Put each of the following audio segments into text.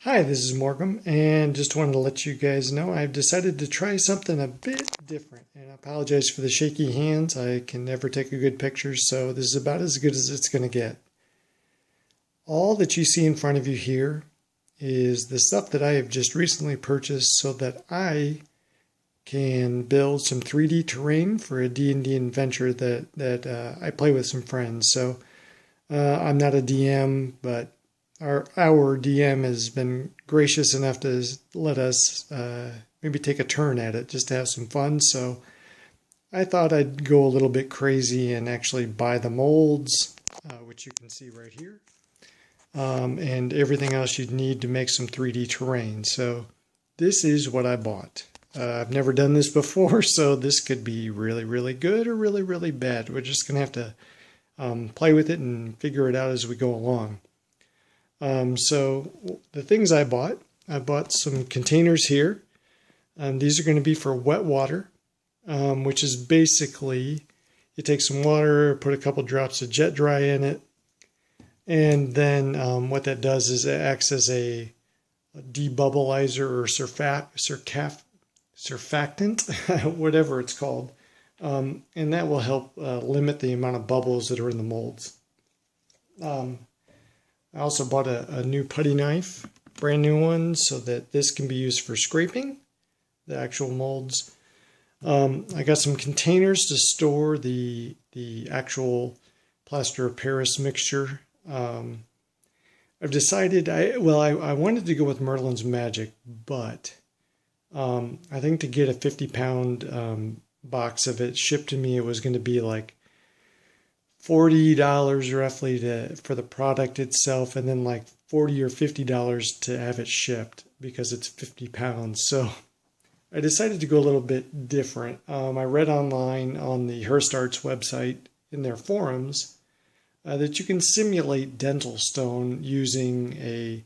Hi, this is Morgan, and just wanted to let you guys know I've decided to try something a bit different. And I apologize for the shaky hands. I can never take a good picture, so this is about as good as it's going to get. All that you see in front of you here is the stuff that I have just recently purchased so that I can build some 3D terrain for a D&D adventure that I play with some friends. So I'm not a DM, but our DM has been gracious enough to let us maybe take a turn at it just to have some fun. So I thought I'd go a little bit crazy and actually buy the molds, which you can see right here, and everything else you'd need to make some 3D terrain. So this is what I bought. I've never done this before, so this could be really, really good or really, really bad. We're just going to have to play with it and figure it out as we go along. So the things I bought some containers here. These are going to be for wet water, which is basically you take some water, put a couple drops of jet dry in it, and then what that does is it acts as a debubblizer or surfactant, whatever it's called, and that will help limit the amount of bubbles that are in the molds. I also bought a new putty knife, brand new one, so that this can be used for scraping the actual molds. I got some containers to store the actual Plaster of Paris mixture. I've decided I wanted to go with Merlin's Magic, but I think to get a 50-pound box of it shipped to me, it was going to be like $40 roughly for the product itself, and then like $40 or $50 to have it shipped because it's 50 pounds. So I decided to go a little bit different. I read online on the Hirst website in their forums that you can simulate dental stone using a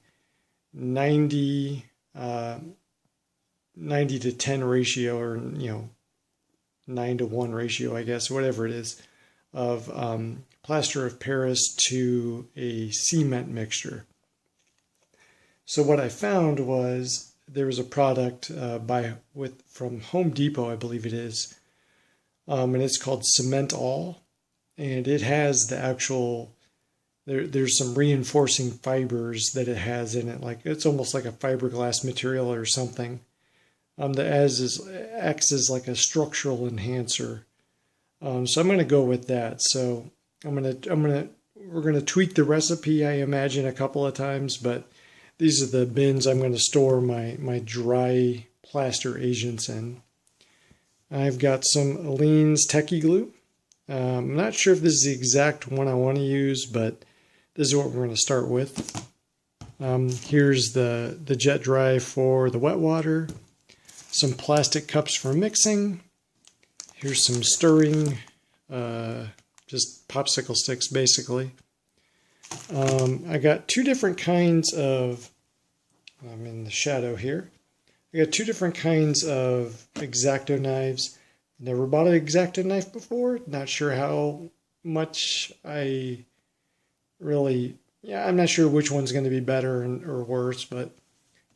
90 to 10 ratio, or 9 to 1 ratio, I guess, whatever it is, of plaster of Paris to a cement mixture. So what I found was there was a product from Home Depot, I believe it is, and it's called Cement All, and it has the actual there's some reinforcing fibers that it has in it, like it's almost like a fiberglass material or something, that acts as like a structural enhancer. So I'm going to go with that. So we're going to tweak the recipe, I imagine, a couple of times, but these are the bins I'm going to store my dry plaster agents in. I've got some Aleene's Tacky glue. I'm not sure if this is the exact one I want to use, but this is what we're going to start with. Here's the jet dry for the wet water, some plastic cups for mixing. Here's some stirring, just popsicle sticks, basically. I got two different kinds of, I'm in the shadow here. I got two different kinds of X-Acto knives. Never bought an X-Acto knife before. Not sure how much I'm not sure which one's going to be better or worse, but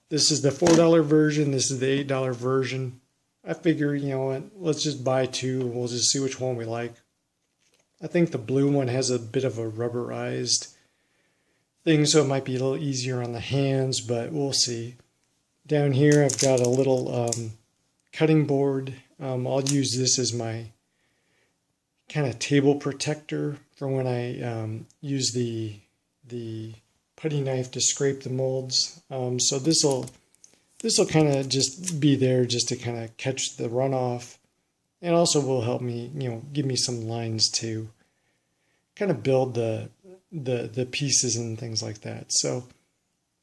this is the $4 version. This is the $8 version. I figure, you know what, let's just buy two and we'll just see which one we like. I think the blue one has a bit of a rubberized thing, so it might be a little easier on the hands, but we'll see. Down here I've got a little cutting board. I'll use this as my kind of table protector for when I use the putty knife to scrape the molds. So this will kind of just be there just to kind of catch the runoff, and also will help me, give me some lines to kind of build the pieces and things like that. So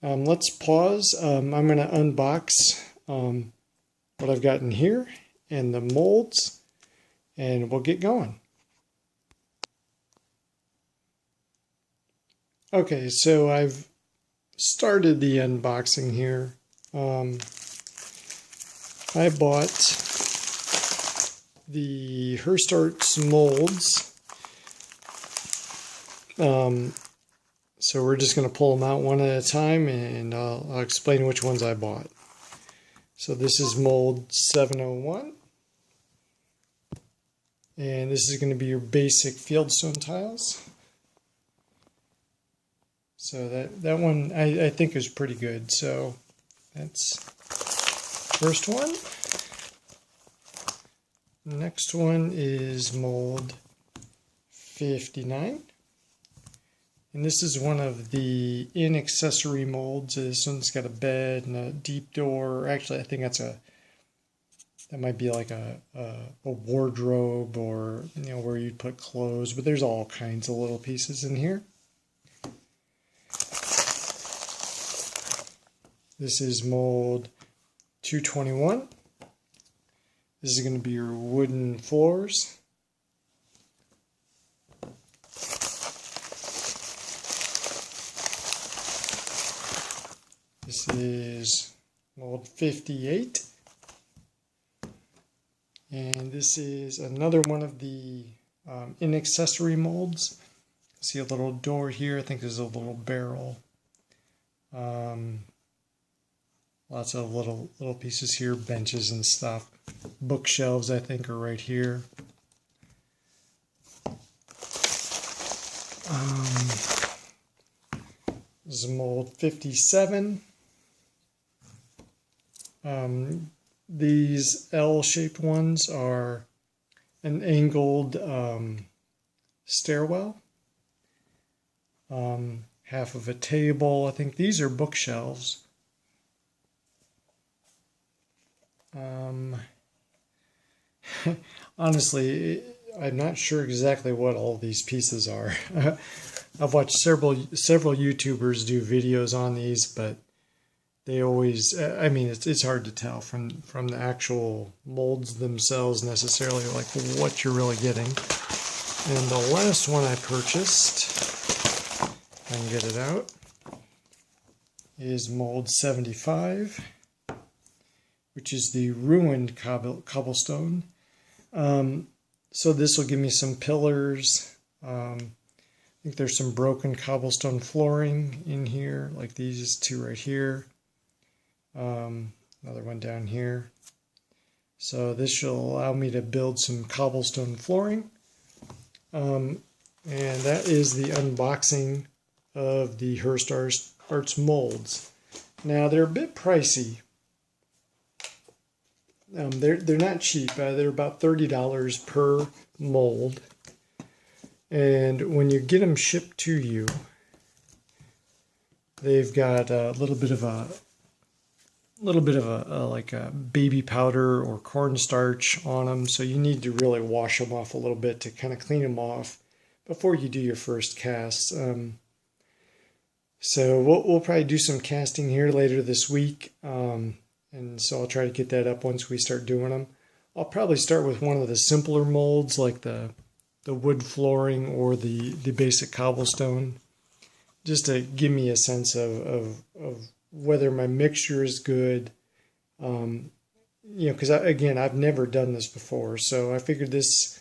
let's pause. I'm going to unbox what I've got in here and the molds, and we'll get going. Okay, so I've started the unboxing here. I bought the Hirst molds So we're just going to pull them out one at a time, and I'll explain which ones I bought. So this is mold 701. And this is going to be your basic fieldstone tiles. So that one I think is pretty good. So that's first one. Next one is mold 59. And this is one of the in-accessory molds. This one's got a bed and a deep door. Actually, I think that might be like a wardrobe, or where you'd put clothes. But there's all kinds of little pieces in here. This is mold 221. This is going to be your wooden floors. This is mold 58. And this is another one of the in-accessory molds. See a little door here. I think there's a little barrel. Lots of little pieces here, benches and stuff. Bookshelves, I think, are right here. This is mold 57. These L-shaped ones are an angled stairwell. Half of a table. I think these are bookshelves. Honestly, I'm not sure exactly what all these pieces are. I've watched several YouTubers do videos on these, but they always, I mean, it's hard to tell from the actual molds themselves necessarily, like what you're really getting. And the last one I purchased, if I can get it out, is mold 75, which is the ruined cobblestone. So this will give me some pillars. I think there's some broken cobblestone flooring in here, like these two right here. Another one down here. So this should allow me to build some cobblestone flooring. And that is the unboxing of the Hirst Arts molds. Now they're a bit pricey. They're not cheap. They're about $30 per mold. And when you get them shipped to you, they've got a little bit of a like a baby powder or cornstarch on them. So you need to really wash them off a little bit to kind of clean them off before you do your first casts. So we'll probably do some casting here later this week. And so I'll try to get that up once we start doing them. I'll probably start with one of the simpler molds, like the wood flooring or the basic cobblestone, just to give me a sense of whether my mixture is good. Because again, I've never done this before, so I figured this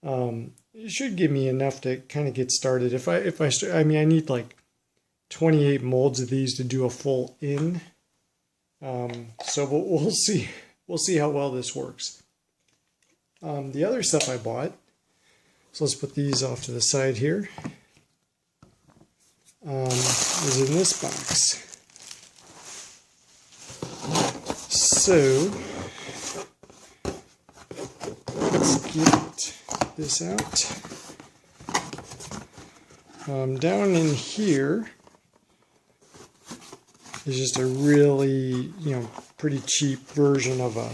it should give me enough to kind of get started. If I start, I mean, I need like 28 molds of these to do a full in. So we'll see how well this works. The other stuff I bought, so let's put these off to the side here, is in this box. So let's get this out. Down in here is just a really, pretty cheap version of a,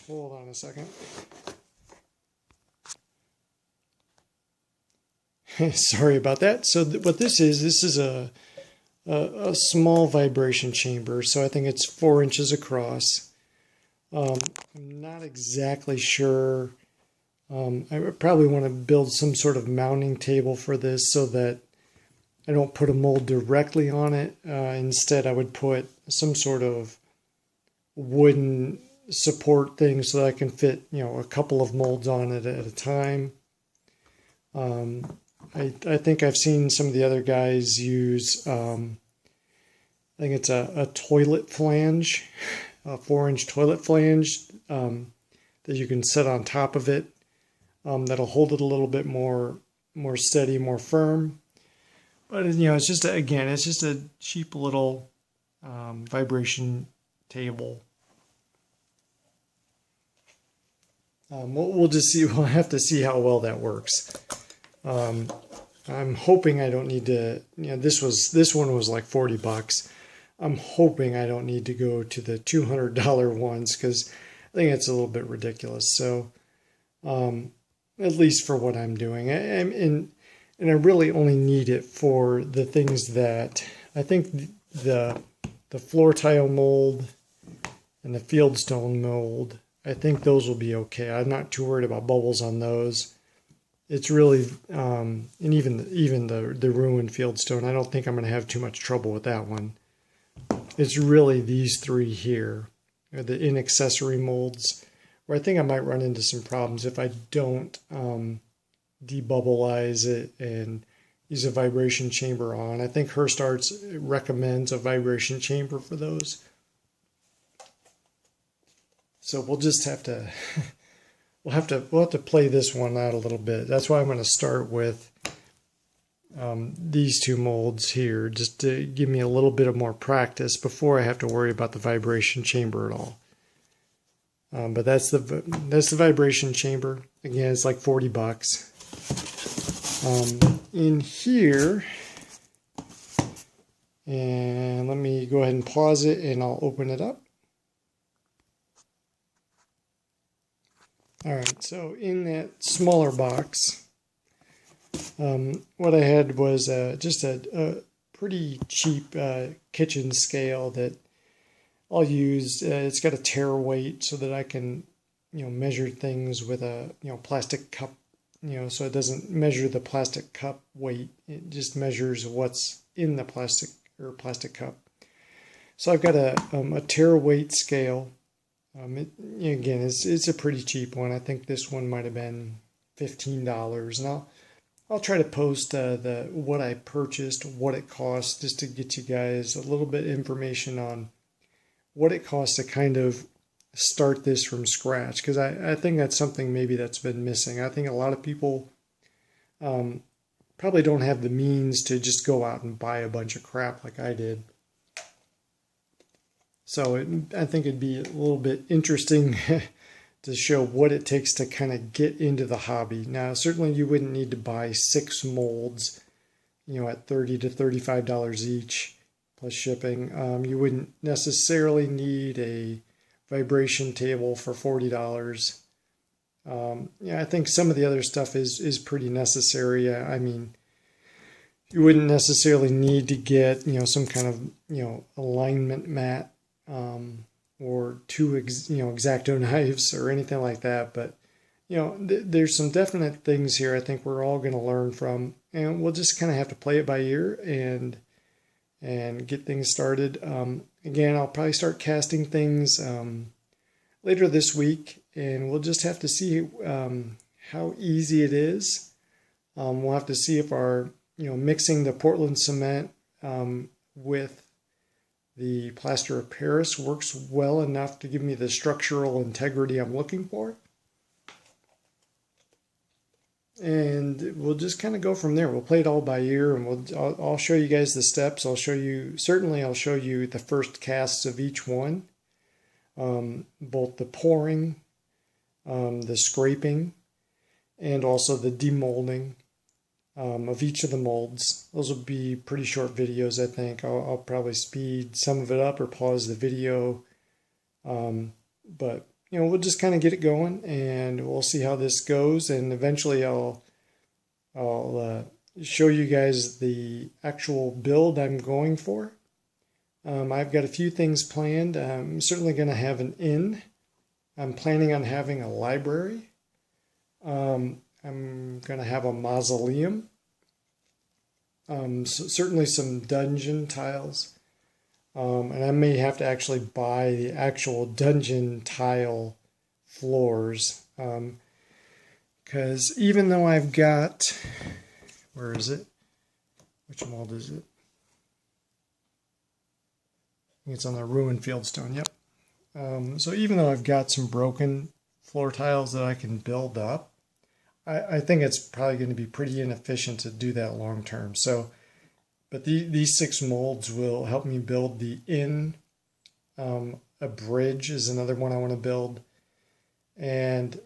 hold on a second. Sorry about that. So what this is a small vibration chamber. So I think it's 4 inches across. I'm not exactly sure. I would probably want to build some sort of mounting table for this so that I don't put a mold directly on it. Instead, I would put some sort of wooden support thing so that I can fit, a couple of molds on it at a time. I think I've seen some of the other guys use, I think it's a toilet flange, a 4-inch toilet flange that you can set on top of it. That'll hold it a little bit more steady, more firm. But it's just again, it's just a cheap little vibration table. We'll just see. We'll have to see how well that works. I'm hoping I don't need to. This one was like $40. I'm hoping I don't need to go to the $200 ones because I think it's a little bit ridiculous. So, at least for what I'm doing, and I really only need it for the things that I think the floor tile mold and the fieldstone mold. I think those will be okay. I'm not too worried about bubbles on those. It's really, and even the ruined fieldstone, I don't think I'm going to have too much trouble with that one. It's really these three here, the inaccessory molds, where I think I might run into some problems if I don't debubblize it and use a vibration chamber on. I think Hirst Arts recommends a vibration chamber for those. So we'll just have to we'll have to play this one out a little bit. That's why I'm going to start with these two molds here, just to give me a little bit of more practice before I have to worry about the vibration chamber at all. But that's the vibration chamber. Again, it's like $40. In here, and let me go ahead and pause it, and I'll open it up. All right, so in that smaller box, what I had was just a pretty cheap kitchen scale that I'll use. It's got a tare weight so that I can, measure things with a, plastic cup, so it doesn't measure the plastic cup weight. It just measures what's in the plastic cup. So I've got a tare weight scale. Again, it's a pretty cheap one. I think this one might have been $15, and I'll try to post what I purchased, what it costs, just to get you guys a little bit of information on what it costs to kind of start this from scratch, because I think that's something maybe that's been missing. I think a lot of people probably don't have the means to just go out and buy a bunch of crap like I did. So I think it'd be a little bit interesting to show what it takes to kind of get into the hobby. Now, certainly you wouldn't need to buy 6 molds, at $30 to $35 each plus shipping. You wouldn't necessarily need a vibration table for $40. I think some of the other stuff is pretty necessary. I mean, you wouldn't necessarily need to get, some kind of, alignment mat. Or 2 X-Acto knives or anything like that, but there's some definite things here I think we're all going to learn from, and we'll just kind of have to play it by ear and get things started. Again, I'll probably start casting things later this week, and we'll just have to see how easy it is. We'll have to see if our mixing the Portland cement with the Plaster of Paris works well enough to give me the structural integrity I'm looking for. And we'll just kind of go from there. We'll play it all by ear, and I'll show you guys the steps. I'll show you the first casts of each one, both the pouring, the scraping, and also the demolding of each of the molds. Those will be pretty short videos, I think. I'll probably speed some of it up or pause the video. But, we'll just kind of get it going, and we'll see how this goes. And eventually I'll show you guys the actual build I'm going for. I've got a few things planned. I'm certainly going to have an inn. I'm planning on having a library. I'm going to have a mausoleum. Certainly some dungeon tiles. And I may have to actually buy the actual dungeon tile floors. Because even though I've got Where is it? Which mold is it? I think it's on the ruined fieldstone. Yep. So even though I've got some broken floor tiles that I can build up, I think it's probably going to be pretty inefficient to do that long term. So, but these 6 molds will help me build the inn. A bridge is another one I want to build, and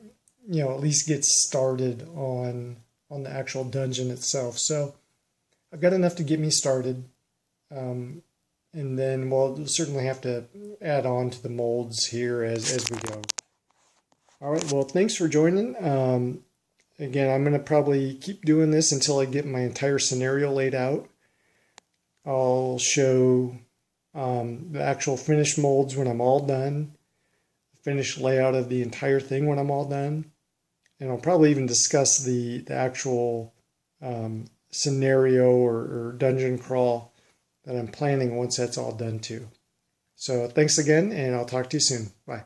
at least get started on the actual dungeon itself. So I've got enough to get me started, and then we'll certainly have to add on to the molds here as we go. All right, well, thanks for joining. Again, I'm going to probably keep doing this until I get my entire scenario laid out. I'll show the actual finished molds when I'm all done, finished layout of the entire thing when I'm all done, and I'll probably even discuss the actual scenario or dungeon crawl that I'm planning once that's all done too. So thanks again, and I'll talk to you soon. Bye.